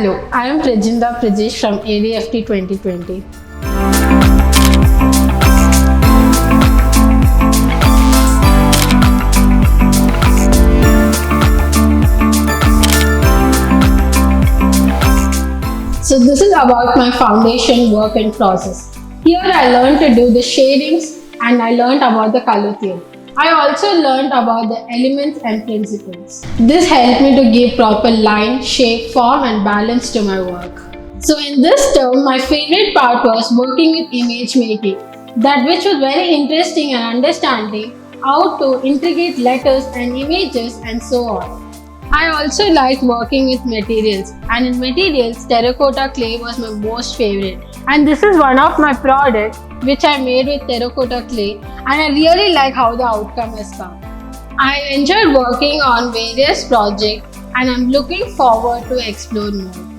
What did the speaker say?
Hello, I am Prejhindha from ADFT 2020. So this is about my foundation work and process. Here I learned to do the shadings and I learned about the color theory. I also learned about the elements and principles. This helped me to give proper line, shape, form and balance to my work. So in this term, my favorite part was working with image making, that which was very interesting and understanding how to integrate letters and images and so on. I also liked working with materials, and in materials, terracotta clay was my most favorite. And this is one of my products which I made with terracotta clay, and I really like how the outcome has come. I enjoyed working on various projects and I'm looking forward to explore more.